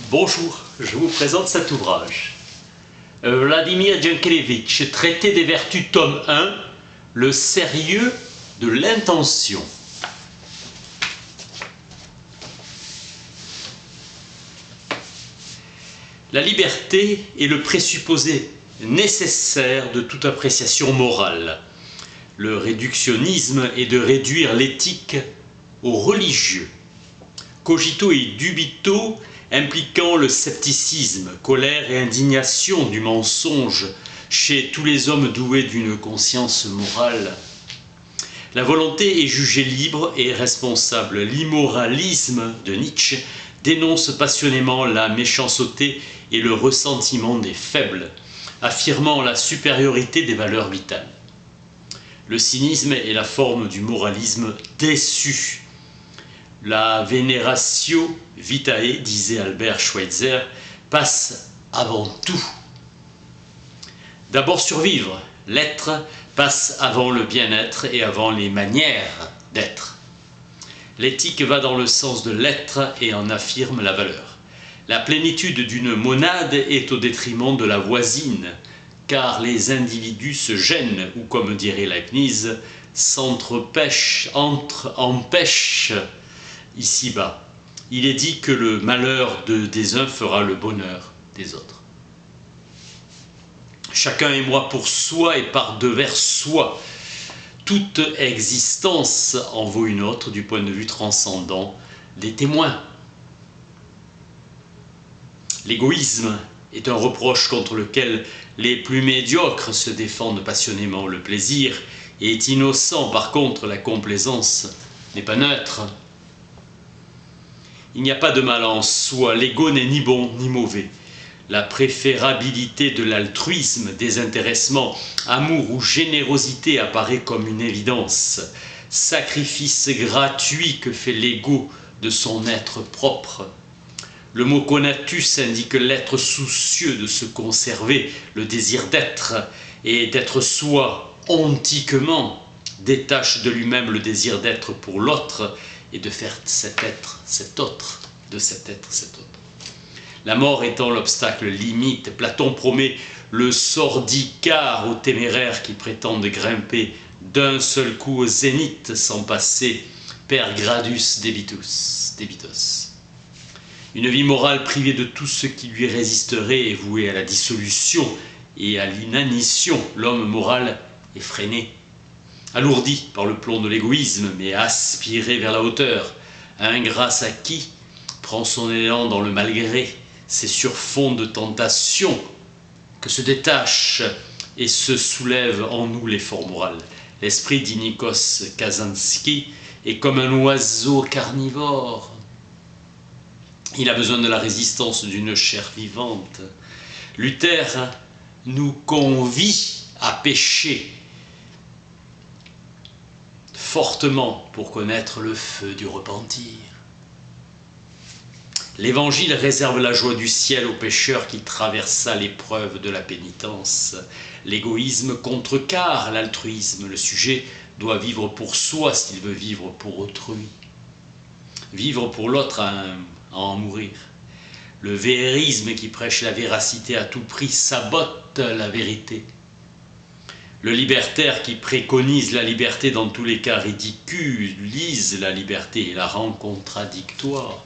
Bonjour, je vous présente cet ouvrage. Vladimir Jankélévitch, Traité des vertus, tome 1, le sérieux de l'intention. La liberté est le présupposé nécessaire de toute appréciation morale. Le réductionnisme est de réduire l'éthique au religieux. Cogito et dubito impliquant le scepticisme, colère et indignation du mensonge chez tous les hommes doués d'une conscience morale. La volonté est jugée libre et responsable. L'immoralisme de Nietzsche dénonce passionnément la méchanceté et le ressentiment des faibles, affirmant la supériorité des valeurs vitales. Le cynisme est la forme du moralisme déçu. La vénératio vitae, disait Albert Schweitzer, passe avant tout. D'abord survivre, l'être passe avant le bien-être et avant les manières d'être. L'éthique va dans le sens de l'être et en affirme la valeur. La plénitude d'une monade est au détriment de la voisine, car les individus se gênent, ou comme dirait Leibniz, empêchent ici-bas. Il est dit que le malheur des uns fera le bonheur des autres. Chacun est moi pour soi et par devers soi. Toute existence en vaut une autre du point de vue transcendant des témoins. L'égoïsme est un reproche contre lequel les plus médiocres se défendent passionnément. Le plaisir est innocent, par contre la complaisance n'est pas neutre. Il n'y a pas de mal en soi, l'ego n'est ni bon ni mauvais. La préférabilité de l'altruisme, désintéressement, amour ou générosité apparaît comme une évidence. Sacrifice gratuit que fait l'ego de son être propre. Le mot conatus indique l'être soucieux de se conserver, le désir d'être et d'être soi ontiquement détache de lui-même le désir d'être pour l'autre et de faire cet être, cet autre, de cet être, cet autre. La mort étant l'obstacle limite, Platon promet le sort d'Icare aux téméraires qui prétendent grimper d'un seul coup au zénith sans passer per gradus debitos. Une vie morale privée de tout ce qui lui résisterait est vouée à la dissolution et à l'inanition. L'homme moral est freiné, alourdi par le plomb de l'égoïsme, mais aspiré vers la hauteur. Ingrat à qui prend son élan dans le malgré. C'est sur fond de tentation que se détache et se soulève en nous l'effort moral. L'esprit, dit Nikos Kazantzakis, est comme un oiseau carnivore. Il a besoin de la résistance d'une chair vivante. Luther nous convie à pécher fortement pour connaître le feu du repentir. L'Évangile réserve la joie du ciel au pécheur qui traversa l'épreuve de la pénitence. L'égoïsme contrecarre l'altruisme. Le sujet doit vivre pour soi s'il veut vivre pour autrui. Vivre pour l'autre à en mourir. Le vérisme qui prêche la véracité à tout prix sabote la vérité. Le libertaire qui préconise la liberté dans tous les cas ridiculise la liberté et la rend contradictoire.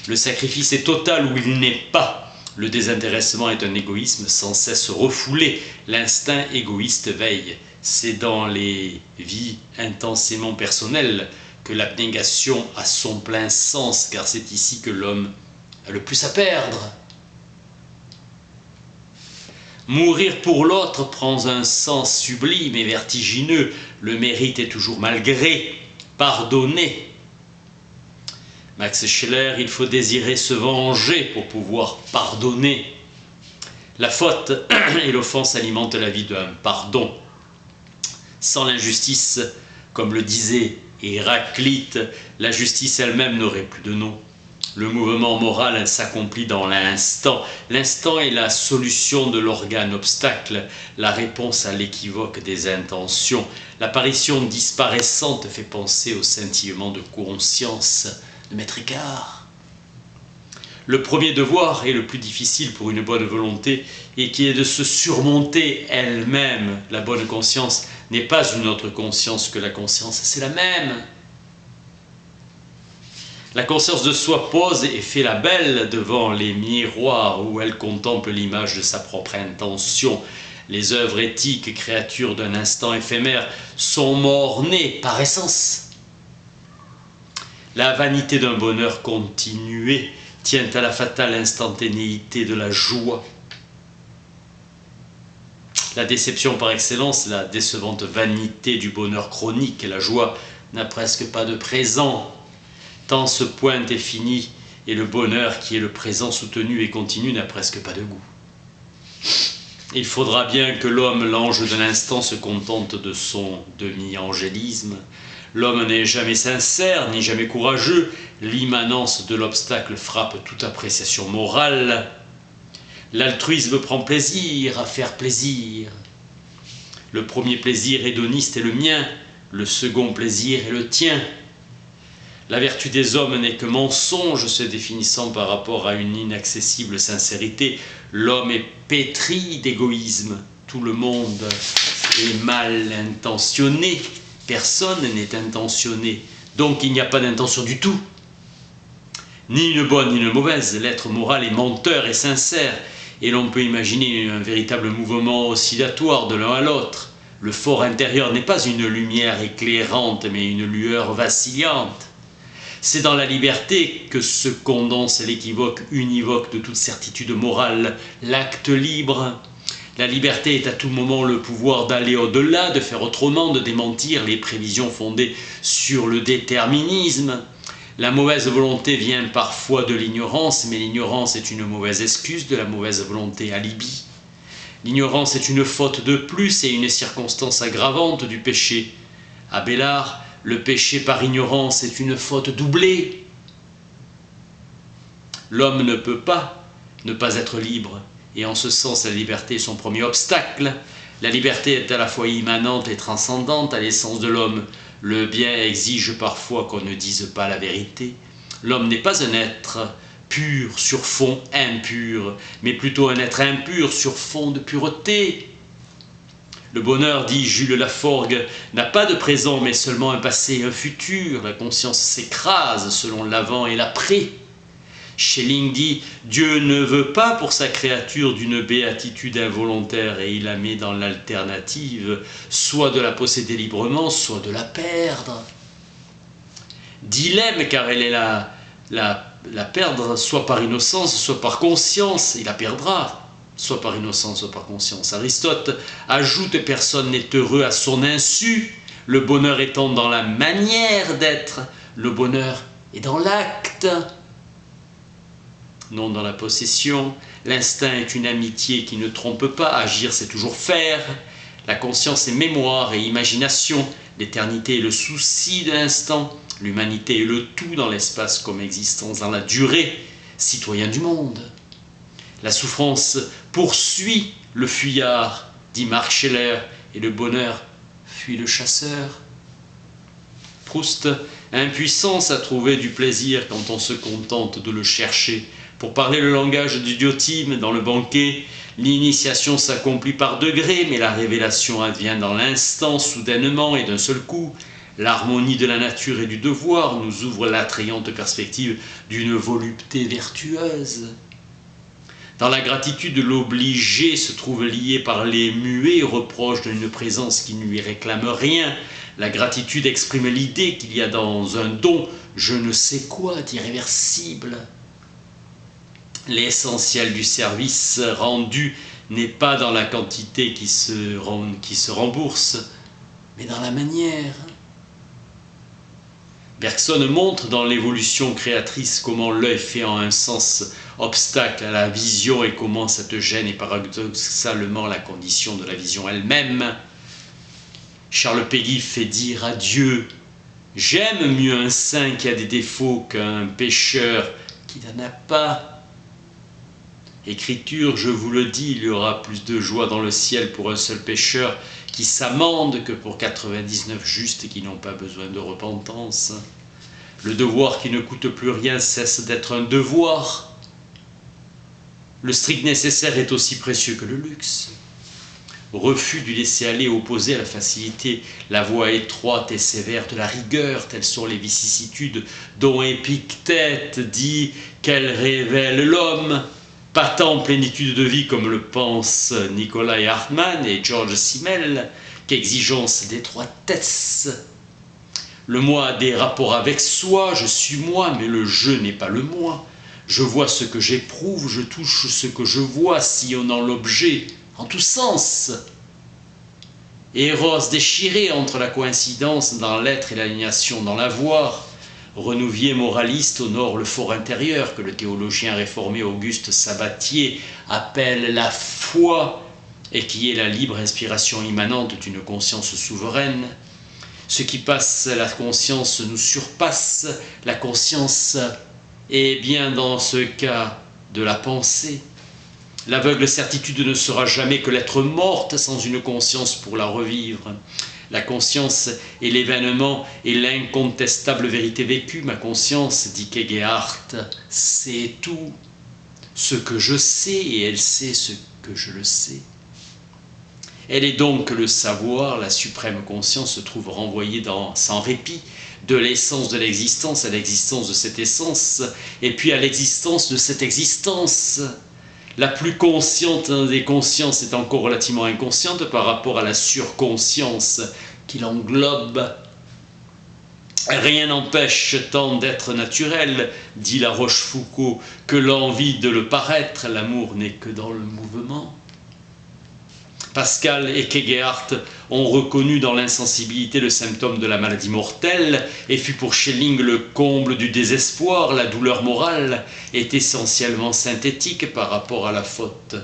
Le sacrifice est total où il n'est pas. Le désintéressement est un égoïsme sans cesse refoulé. L'instinct égoïste veille. C'est dans les vies intensément personnelles que l'abnégation a son plein sens, car c'est ici que l'homme a le plus à perdre. Mourir pour l'autre prend un sens sublime et vertigineux. Le mérite est toujours malgré, pardonné. Max Scheler, il faut désirer se venger pour pouvoir pardonner. La faute et l'offense alimentent la vie d'un pardon. Sans l'injustice, comme le disait Héraclite, la justice elle-même n'aurait plus de nom. Le mouvement moral s'accomplit dans l'instant. L'instant est la solution de l'organe obstacle, la réponse à l'équivoque des intentions. L'apparition disparaissante fait penser au scintillement de conscience de Maître Icare. Le premier devoir est le plus difficile pour une bonne volonté et qui est de se surmonter elle-même. La bonne conscience n'est pas une autre conscience que la conscience, c'est la même. La conscience de soi pose et fait la belle devant les miroirs où elle contemple l'image de sa propre intention. Les œuvres éthiques, créatures d'un instant éphémère, sont mort-nées par essence. La vanité d'un bonheur continué tient à la fatale instantanéité de la joie. La déception par excellence, la décevante vanité du bonheur chronique, la joie n'a presque pas de présent. Tant ce point est fini, et le bonheur qui est le présent soutenu et continu n'a presque pas de goût. Il faudra bien que l'homme, l'ange de l'instant, se contente de son demi-angélisme. L'homme n'est jamais sincère, ni jamais courageux. L'immanence de l'obstacle frappe toute appréciation morale. L'altruisme prend plaisir à faire plaisir. Le premier plaisir hédoniste est le mien, le second plaisir est le tien. La vertu des hommes n'est que mensonge, se définissant par rapport à une inaccessible sincérité. L'homme est pétri d'égoïsme. Tout le monde est mal intentionné. Personne n'est intentionné. Donc il n'y a pas d'intention du tout. Ni une bonne ni une mauvaise. L'être moral est menteur et sincère. Et l'on peut imaginer un véritable mouvement oscillatoire de l'un à l'autre. Le fort intérieur n'est pas une lumière éclairante, mais une lueur vacillante. C'est dans la liberté que se condense l'équivoque univoque de toute certitude morale, l'acte libre. La liberté est à tout moment le pouvoir d'aller au-delà, de faire autrement, de démentir les prévisions fondées sur le déterminisme. La mauvaise volonté vient parfois de l'ignorance, mais l'ignorance est une mauvaise excuse de la mauvaise volonté alibi. L'ignorance est une faute de plus et une circonstance aggravante du péché. Abélard, le péché par ignorance est une faute doublée. L'homme ne peut pas ne pas être libre, et en ce sens la liberté est son premier obstacle. La liberté est à la fois immanente et transcendante à l'essence de l'homme. Le bien exige parfois qu'on ne dise pas la vérité. L'homme n'est pas un être pur sur fond impur, mais plutôt un être impur sur fond de pureté. Le bonheur, dit Jules Laforgue, n'a pas de présent, mais seulement un passé et un futur. La conscience s'écrase selon l'avant et l'après. Schelling dit « Dieu ne veut pas pour sa créature d'une béatitude involontaire et il la met dans l'alternative, soit de la posséder librement, soit de la perdre. Dilemme, car elle est la perdre, soit par innocence, soit par conscience, il la perdra. Soit par innocence, soit par conscience. Aristote ajoute « Personne n'est heureux à son insu », le bonheur étant dans la manière d'être, le bonheur est dans l'acte, non dans la possession. L'instinct est une amitié qui ne trompe pas, agir c'est toujours faire. La conscience est mémoire et imagination, l'éternité est le souci de l'instant, l'humanité est le tout dans l'espace comme existence dans la durée, citoyen du monde. La souffrance poursuit le fuyard, dit Marc Scheller, et le bonheur fuit le chasseur. Proust, impuissance à trouver du plaisir quand on se contente de le chercher. Pour parler le langage du Diotime dans le banquet, l'initiation s'accomplit par degrés, mais la révélation advient dans l'instant, soudainement et d'un seul coup. L'harmonie de la nature et du devoir nous ouvre l'attrayante perspective d'une volupté vertueuse. Dans la gratitude, l'obligé se trouve lié par les muets, reproche d'une présence qui ne lui réclame rien. La gratitude exprime l'idée qu'il y a dans un don je ne sais quoi d'irréversible. L'essentiel du service rendu n'est pas dans la quantité qui se rembourse, mais dans la manière. Bergson montre dans l'évolution créatrice comment l'œil fait en un sens obstacle à la vision et comment cette gêne est paradoxalement la condition de la vision elle-même. Charles Péguy fait dire à Dieu « J'aime mieux un saint qui a des défauts qu'un pécheur qui n'en a pas. » Écriture, je vous le dis, il y aura plus de joie dans le ciel pour un seul pécheur qui s'amende que pour 99 justes qui n'ont pas besoin de repentance. Le devoir qui ne coûte plus rien cesse d'être un devoir. Le strict nécessaire est aussi précieux que le luxe. Refus du laisser-aller opposé à la facilité, la voie étroite et sévère de la rigueur, telles sont les vicissitudes dont Épictète dit qu'elles révèlent l'homme, pas tant en plénitude de vie comme le pensent Nikolai Hartmann et George Simmel, qu'exigence d'étroitesse. Le moi a des rapports avec soi, je suis moi, mais le je n'est pas le moi. Je vois ce que j'éprouve, je touche ce que je vois, sillonnant l'objet, en tous sens. Eros déchiré entre la coïncidence dans l'être et l'aliénation dans l'avoir, Renouvier moraliste honore le fort intérieur que le théologien réformé Auguste Sabatier appelle la foi et qui est la libre inspiration immanente d'une conscience souveraine. Ce qui passe la conscience nous surpasse, la conscience est bien dans ce cas de la pensée. L'aveugle certitude ne sera jamais que l'être morte sans une conscience pour la revivre. La conscience est l'événement et l'incontestable vérité vécue. Ma conscience, dit Kegehart, sait tout ce que je sais et elle sait ce que je le sais. Elle est donc le savoir, la suprême conscience se trouve renvoyée sans répit de l'essence de l'existence à l'existence de cette essence et puis à l'existence de cette existence. La plus consciente des consciences est encore relativement inconsciente par rapport à la surconscience qui l'englobe. Rien n'empêche tant d'être naturel, dit La Rochefoucauld, que l'envie de le paraître. L'amour n'est que dans le mouvement. Pascal et Kegehart ont reconnu dans l'insensibilité le symptôme de la maladie mortelle et fut pour Schelling le comble du désespoir. La douleur morale est essentiellement synthétique par rapport à la faute.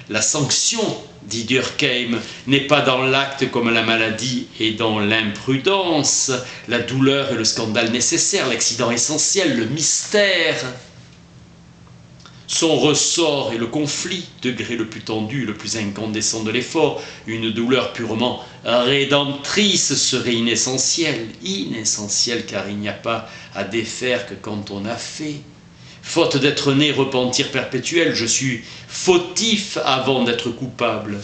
La sanction, dit Durkheim, n'est pas dans l'acte comme la maladie est dans l'imprudence. La douleur est le scandale nécessaire, l'accident essentiel, le mystère. Son ressort est le conflit, degré le plus tendu, le plus incandescent de l'effort. Une douleur purement rédemptrice serait inessentielle car il n'y a pas à défaire que quand on a fait. Faute d'être né, repentir perpétuel, je suis fautif avant d'être coupable.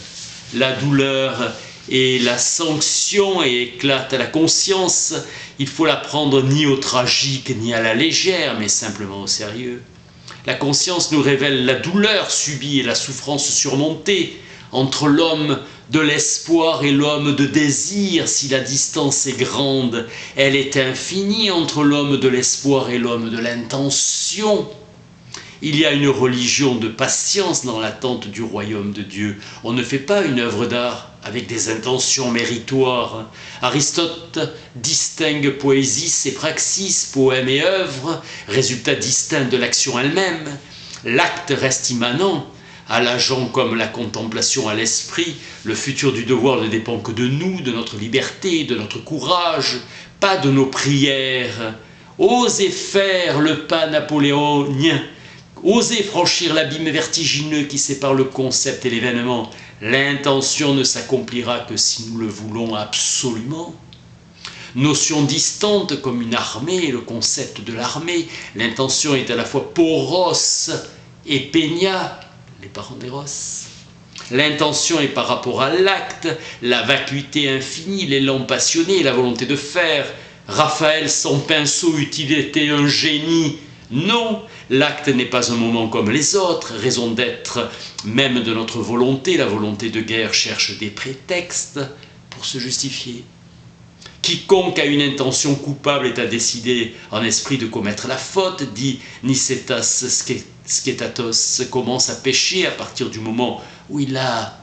La douleur est la sanction et éclate à la conscience. Il faut la prendre ni au tragique ni à la légère, mais simplement au sérieux. La conscience nous révèle la douleur subie et la souffrance surmontée entre l'homme de l'espoir et l'homme de désir. Si la distance est grande, elle est infinie entre l'homme de l'espoir et l'homme de l'intention. Il y a une religion de patience dans l'attente du royaume de Dieu. On ne fait pas une œuvre d'art avec des intentions méritoires. Aristote distingue poésis et praxis, poème et œuvre, résultat distinct de l'action elle-même. L'acte reste immanent, à l'agent comme la contemplation à l'esprit. Le futur du devoir ne dépend que de nous, de notre liberté, de notre courage, pas de nos prières. Osez faire le pas napoléonien. Osez franchir l'abîme vertigineux qui sépare le concept et l'événement. L'intention ne s'accomplira que si nous le voulons absolument. Notion distante comme une armée, le concept de l'armée. L'intention est à la fois poros et peña, les parents d'Eros. L'intention est par rapport à l'acte, la vacuité infinie, l'élan passionné, la volonté de faire. Raphaël sans pinceau eût-il été un génie? Non, l'acte n'est pas un moment comme les autres, raison d'être même de notre volonté. La volonté de guerre cherche des prétextes pour se justifier. Quiconque a une intention coupable est à décider en esprit de commettre la faute, dit Nicétas Sketatos, commence à pécher à partir du moment où il a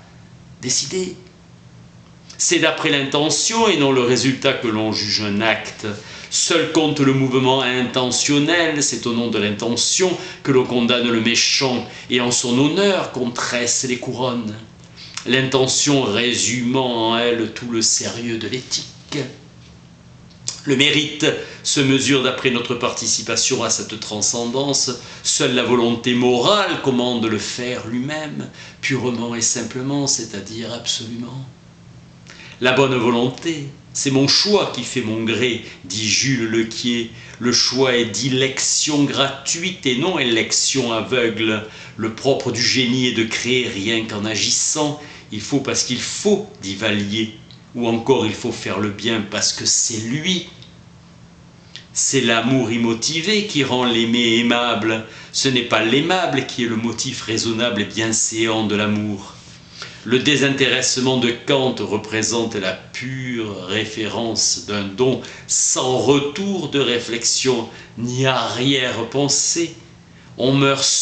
décidé. C'est d'après l'intention et non le résultat que l'on juge un acte. Seul compte le mouvement intentionnel, c'est au nom de l'intention que l'on condamne le méchant et en son honneur qu'on tresse les couronnes. L'intention résumant en elle tout le sérieux de l'éthique. Le mérite se mesure d'après notre participation à cette transcendance. Seule la volonté morale commande le faire lui-même, purement et simplement, c'est-à-dire absolument. La bonne volonté C'est mon choix qui fait mon gré, dit Jules Lequier. Le choix est dilection gratuite et non élection aveugle. Le propre du génie est de créer rien qu'en agissant. Il faut parce qu'il faut, dit Vallier. Ou encore il faut faire le bien parce que c'est lui. C'est l'amour immotivé qui rend l'aimé aimable. Ce n'est pas l'aimable qui est le motif raisonnable et bienséant de l'amour. Le désintéressement de Kant représente la pure référence d'un don sans retour de réflexion ni arrière-pensée. On meurt seul.